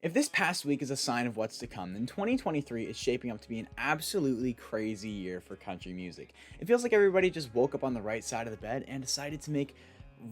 If this past week is a sign of what's to come, then 2023 is shaping up to be an absolutely crazy year for country music. It feels like everybody just woke up on the right side of the bed and decided to make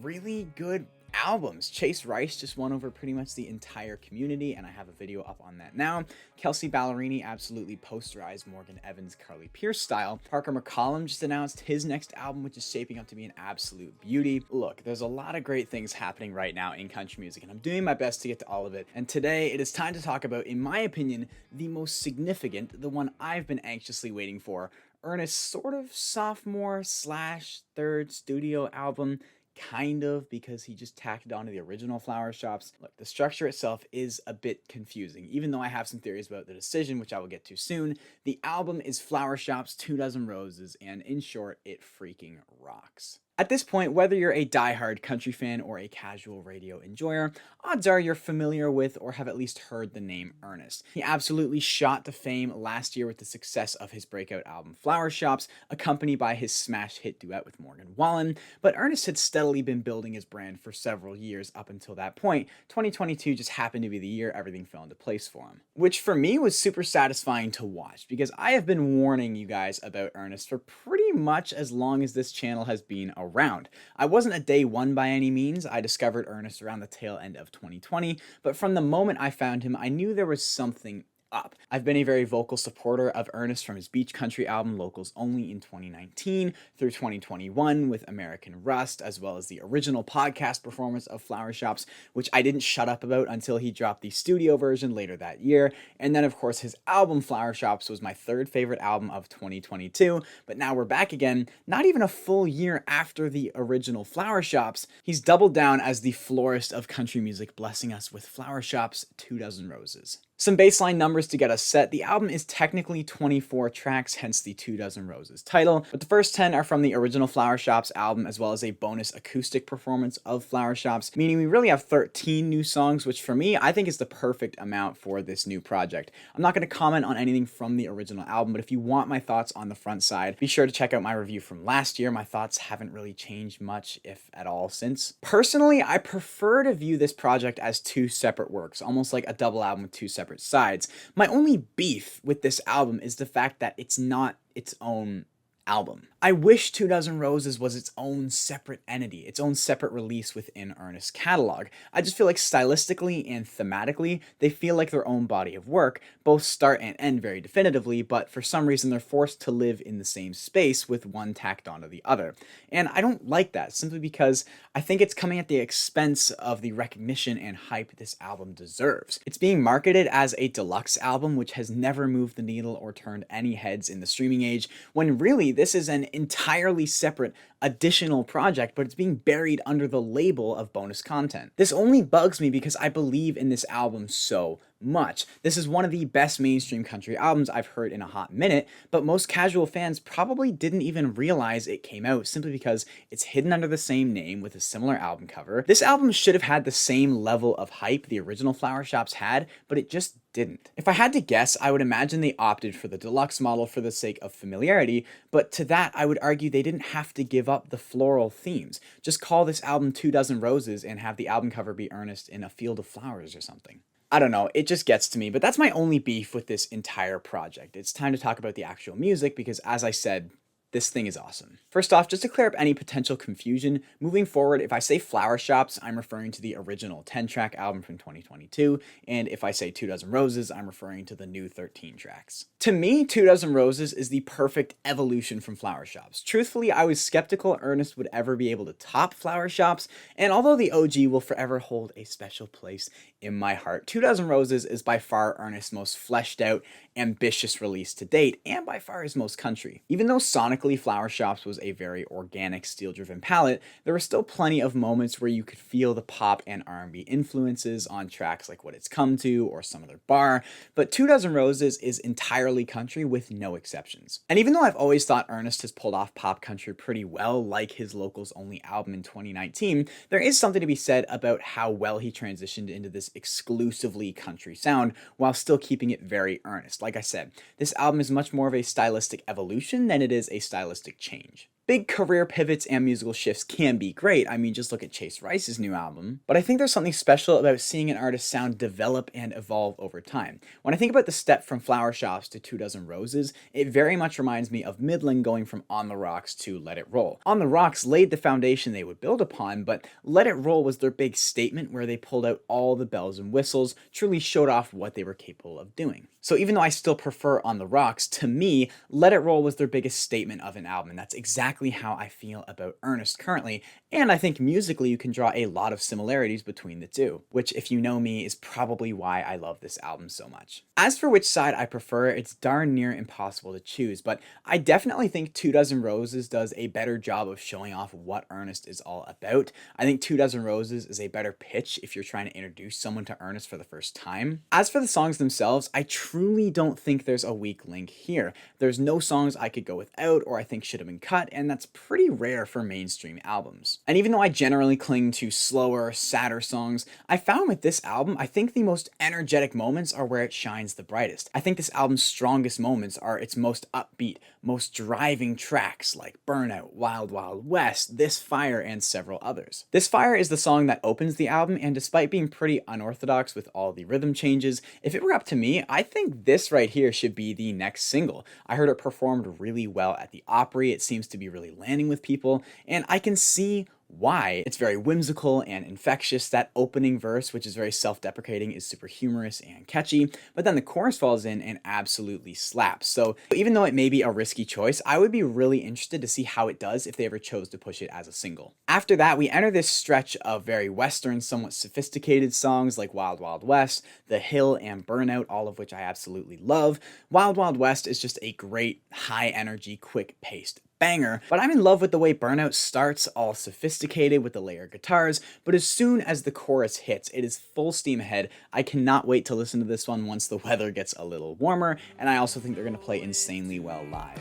really good albums. Chase Rice just won over pretty much the entire community, and I have a video up on that now. Kelsey Ballerini absolutely posterized Morgan Evans' Carly Pierce style. Parker McCollum just announced his next album, which is shaping up to be an absolute beauty. Look, there's a lot of great things happening right now in country music, and I'm doing my best to get to all of it. And today it is time to talk about, in my opinion, the most significant, the one I've been anxiously waiting for, Ernest's sort of sophomore slash third studio album. Kind of, because he just tacked it onto the original Flower Shops. Look, the structure itself is a bit confusing, even though I have some theories about the decision, which I will get to soon. The album is Flower Shops 2 Dozen Roses, and in short, it freaking rocks. At this point, whether you're a diehard country fan or a casual radio enjoyer, odds are you're familiar with or have at least heard the name Ernest. He absolutely shot to fame last year with the success of his breakout album Flower Shops, accompanied by his smash hit duet with Morgan Wallen, but Ernest had steadily been building his brand for several years up until that point. 2022 just happened to be the year everything fell into place for him, which for me was super satisfying to watch, because I have been warning you guys about Ernest for pretty much as long as this channel has been around. I wasn't a day one by any means. I discovered Ernest around the tail end of 2020, but from the moment I found him, I knew there was something up. I've been a very vocal supporter of Ernest from his beach country album Locals Only in 2019 through 2021 with American Rust, as well as the original podcast performance of Flower Shops, which I didn't shut up about until he dropped the studio version later that year. And then of course his album Flower Shops was my third favorite album of 2022, but now we're back again, not even a full year after the original Flower Shops. He's doubled down as the florist of country music, blessing us with Flower Shops 2 Dozen Roses. Some baseline numbers to get us set. The album is technically 24 tracks, hence the 2 Dozen Roses title, but the first 10 are from the original Flower Shops album, as well as a bonus acoustic performance of Flower Shops, meaning we really have 13 new songs, which for me, I think is the perfect amount for this new project. I'm not going to comment on anything from the original album, but if you want my thoughts on the front side, be sure to check out my review from last year. My thoughts haven't really changed much, if at all, since. Personally, I prefer to view this project as two separate works, almost like a double album with two separate sides. My only beef with this album is the fact that it's not its own album. I wish 2 Dozen Roses was its own separate entity, its own separate release within Ernest's catalog. I just feel like stylistically and thematically, they feel like their own body of work, both start and end very definitively, but for some reason they're forced to live in the same space with one tacked onto the other. And I don't like that, simply because I think it's coming at the expense of the recognition and hype this album deserves. It's being marketed as a deluxe album, which has never moved the needle or turned any heads in the streaming age, when really this is an entirely separate additional project, but it's being buried under the label of bonus content. This only bugs me because I believe in this album so much. This is one of the best mainstream country albums I've heard in a hot minute, but most casual fans probably didn't even realize it came out simply because it's hidden under the same name with a similar album cover. This album should have had the same level of hype the original Flower Shops had, but it just didn't. If I had to guess, I would imagine they opted for the deluxe model for the sake of familiarity, but to that I would argue they didn't have to give up the floral themes. Just call this album 2 Dozen Roses and have the album cover be Ernest in a field of flowers or something. I don't know, it just gets to me, but that's my only beef with this entire project. It's time to talk about the actual music because, as I said, this thing is awesome. First off, just to clear up any potential confusion, moving forward, if I say Flower Shops, I'm referring to the original 10-track album from 2022, and if I say 2 Dozen Roses, I'm referring to the new 13 tracks. To me, 2 Dozen Roses is the perfect evolution from Flower Shops. Truthfully, I was skeptical Ernest would ever be able to top Flower Shops, and although the OG will forever hold a special place in my heart, 2 Dozen Roses is by far Ernest's most fleshed out, ambitious release to date, and by far his most country. Even though sonically Flower Shops was a very organic, steel-driven palette, there were still plenty of moments where you could feel the pop and R&B influences on tracks like What It's Come To or Some Other Bar, but 2 Dozen Roses is entirely country with no exceptions. And even though I've always thought Ernest has pulled off pop country pretty well, like his Locals Only album in 2019, there is something to be said about how well he transitioned into this exclusively country sound while still keeping it very Ernest. Like I said, this album is much more of a stylistic evolution than it is a stylistic change. Big career pivots and musical shifts can be great. I mean, just look at Chase Rice's new album. But I think there's something special about seeing an artist's sound develop and evolve over time. When I think about the step from Flower Shops to 2 Dozen Roses, it very much reminds me of Midland going from On the Rocks to Let It Roll. On the Rocks laid the foundation they would build upon, but Let It Roll was their big statement where they pulled out all the bells and whistles, truly showed off what they were capable of doing. So even though I still prefer On the Rocks, to me, Let It Roll was their biggest statement of an album, and that's exactly how I feel about Ernest currently, and I think musically you can draw a lot of similarities between the two, which if you know me is probably why I love this album so much. As for which side I prefer, it's darn near impossible to choose, but I definitely think 2 Dozen Roses does a better job of showing off what Ernest is all about. I think 2 Dozen Roses is a better pitch if you're trying to introduce someone to Ernest for the first time. As for the songs themselves, I truly don't think there's a weak link here. There's no songs I could go without or I think should have been cut, and that's pretty rare for mainstream albums. And even though I generally cling to slower, sadder songs, I found with this album, I think the most energetic moments are where it shines the brightest. I think this album's strongest moments are its most upbeat, most driving tracks like Burnout, Wild Wild West, This Fire, and several others. This Fire is the song that opens the album, and despite being pretty unorthodox with all the rhythm changes, if it were up to me, I think this right here should be the next single. I heard it performed really well at the Opry, it seems to be really landing with people, and I can see why. It's very whimsical and infectious. That opening verse, which is very self-deprecating, is super humorous and catchy, but then the chorus falls in and absolutely slaps. So even though it may be a risky choice, I would be really interested to see how it does if they ever chose to push it as a single. After that, we enter this stretch of very Western, somewhat sophisticated songs like Wild Wild West, The Hill, and Burnout, all of which I absolutely love. Wild Wild West is just a great, high-energy, quick-paced banger, but I'm in love with the way Burnout starts, all sophisticated with the layered guitars, but as soon as the chorus hits, it is full steam ahead. I cannot wait to listen to this one once the weather gets a little warmer, and I also think they're going to play insanely well live.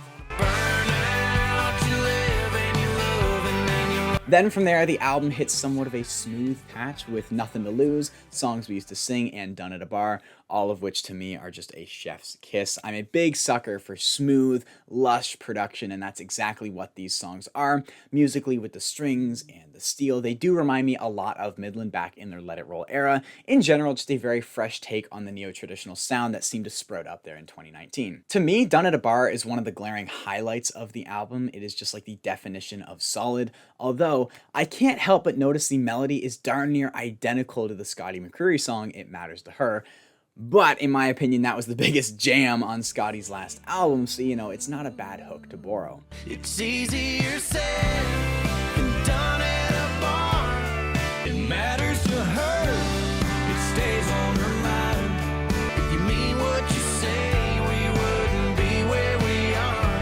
Then from there, the album hits somewhat of a smooth patch with Nothing to Lose, songs we used to sing, and Done at a Bar, all of which to me are just a chef's kiss. I'm a big sucker for smooth, lush production, and that's exactly what these songs are. Musically, with the strings and the steel, they do remind me a lot of Midland back in their Let It Roll era. In general, just a very fresh take on the neo-traditional sound that seemed to sprout up there in 2019. To me, Done at a Bar is one of the glaring highlights of the album. It is just like the definition of solid, although I can't help but notice the melody is darn near identical to the Scotty McCreery song, It Matters to Her. But in my opinion, that was the biggest jam on Scotty's last album, so you know, it's not a bad hook to borrow. It's easier said than done at a bar. It matters to her, it stays on her mind. If you mean what you say, we wouldn't be where we are.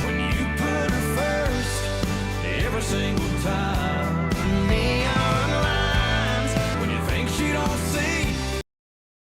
When you put her first, every single time. Neon lines, when you think she don't see.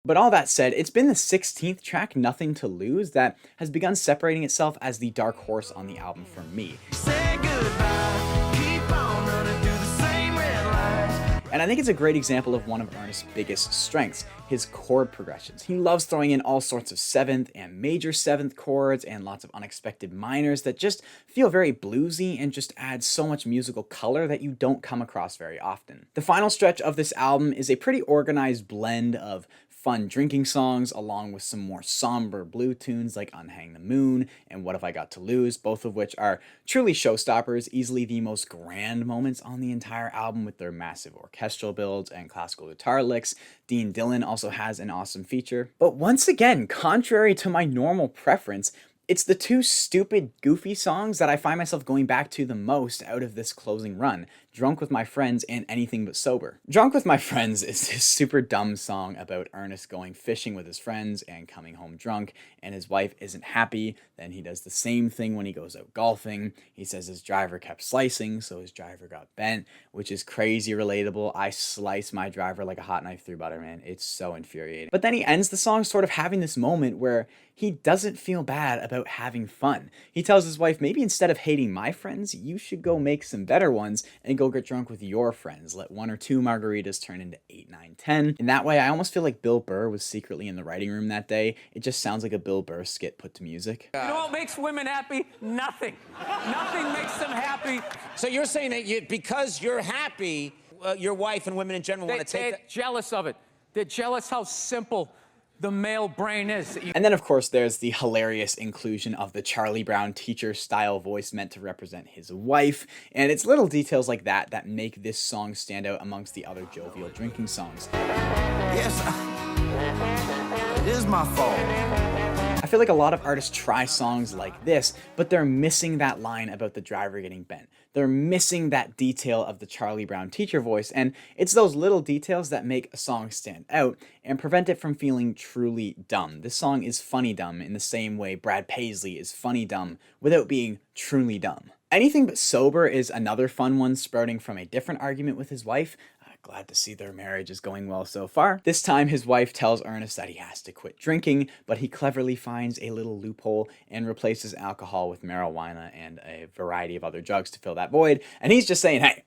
But all that said, it's been the 16th track, Nothing to Lose, that has begun separating itself as the dark horse on the album for me. Say goodbye, keep on running through the same red lights. And I think it's a great example of one of Ernest's biggest strengths, his chord progressions. He loves throwing in all sorts of 7th and major 7th chords and lots of unexpected minors that just feel very bluesy and just add so much musical color that you don't come across very often. The final stretch of this album is a pretty organized blend of fun drinking songs along with some more somber blue tunes like Unhang the Moon and What Have I Got to Lose, both of which are truly showstoppers, easily the most grand moments on the entire album with their massive orchestral builds and classical guitar licks. Dean Dillon also has an awesome feature. But once again, contrary to my normal preference, it's the two stupid, goofy songs that I find myself going back to the most out of this closing run, Drunk with My Friends and Anything But Sober. Drunk with My Friends is this super dumb song about Ernest going fishing with his friends and coming home drunk, and his wife isn't happy. Then he does the same thing when he goes out golfing. He says his driver kept slicing, so his driver got bent, which is crazy relatable. I slice my driver like a hot knife through butter, man. It's so infuriating. But then he ends the song sort of having this moment where he doesn't feel bad about having fun. He tells his wife, maybe instead of hating my friends, you should go make some better ones and go get drunk with your friends. Let 1 or 2 margaritas turn into 8, 9, 10. In that way, I almost feel like Bill Burr was secretly in the writing room that day. It just sounds like a Bill Burr skit put to music. You know what makes women happy? Nothing. Nothing makes them happy. So you're saying that because you're happy, your wife and women in general want to take They're that? jealous of it. They're jealous how simple the male brain is. And then, of course, there's the hilarious inclusion of the Charlie Brown teacher-style voice meant to represent his wife, and it's little details like that that make this song stand out amongst the other jovial drinking songs. Yes, it is my fault. I feel like a lot of artists try songs like this, but they're missing that line about the driver getting bent. They're missing that detail of the Charlie Brown teacher voice, and it's those little details that make a song stand out and prevent it from feeling truly dumb. This song is funny dumb in the same way Brad Paisley is funny dumb without being truly dumb. Anything But Sober is another fun one sprouting from a different argument with his wife. Glad to see their marriage is going well so far. This time his wife tells Ernest that he has to quit drinking, but he cleverly finds a little loophole and replaces alcohol with marijuana and a variety of other drugs to fill that void. And he's just saying, hey,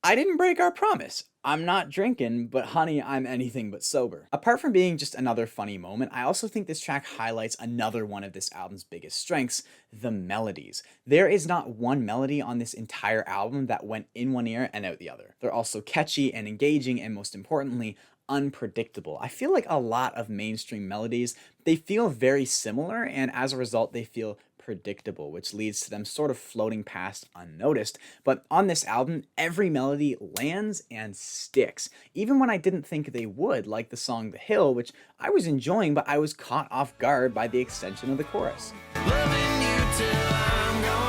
I didn't break our promise. I'm not drinking, but honey, I'm anything but sober. Apart from being just another funny moment, I also think this track highlights another one of this album's biggest strengths, the melodies. There is not one melody on this entire album that went in one ear and out the other. They're also catchy and engaging, and most importantly, unpredictable. I feel like a lot of mainstream melodies, they feel very similar, and as a result, they feel predictable, which leads to them sort of floating past unnoticed. But on this album, every melody lands and sticks, even when I didn't think they would, like the song The Hill, which I was enjoying, but I was caught off guard by the extension of the chorus. Loving you till I'm gone.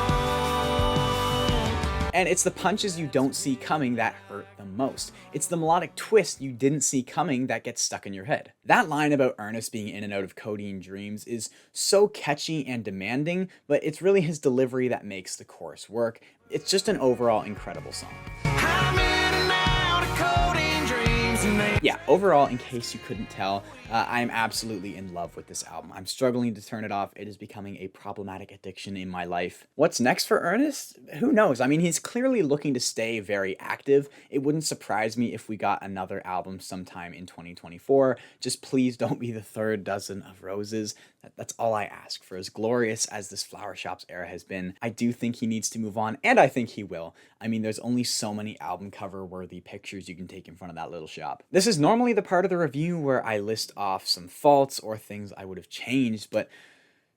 And it's the punches you don't see coming that hurt the most. It's the melodic twist you didn't see coming that gets stuck in your head. That line about Ernest being in and out of codeine dreams is so catchy and demanding, but it's really his delivery that makes the chorus work. It's just an overall incredible song. I'm in and out of codeine dreams and they Yeah, overall, in case you couldn't tell, I am absolutely in love with this album. I'm struggling to turn it off. It is becoming a problematic addiction in my life. What's next for Ernest? Who knows? I mean, he's clearly looking to stay very active. It wouldn't surprise me if we got another album sometime in 2024. Just please don't be the third dozen of roses. That's all I ask. For as glorious as this Flower Shops era has been, I do think he needs to move on, and I think he will. I mean, there's only so many album cover worthy pictures you can take in front of that little shop. This is normally the part of the review where I list off some faults or things I would have changed, but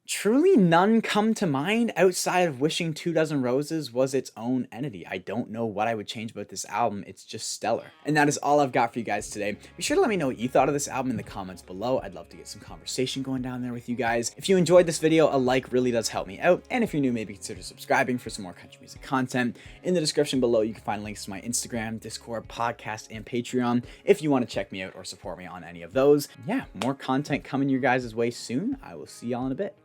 truly none come to mind outside of wishing 2 Dozen Roses was its own entity. I don't know what I would change about this album. It's just stellar. And that is all I've got for you guys today. Be sure to let me know what you thought of this album in the comments below. I'd love to get some conversation going down there with you guys. If you enjoyed this video, a like really does help me out. And if you're new, maybe consider subscribing for some more country music content. In the description below, you can find links to my Instagram, Discord, podcast, and Patreon if you want to check me out or support me on any of those. Yeah, more content coming your guys' way soon. I will see y'all in a bit.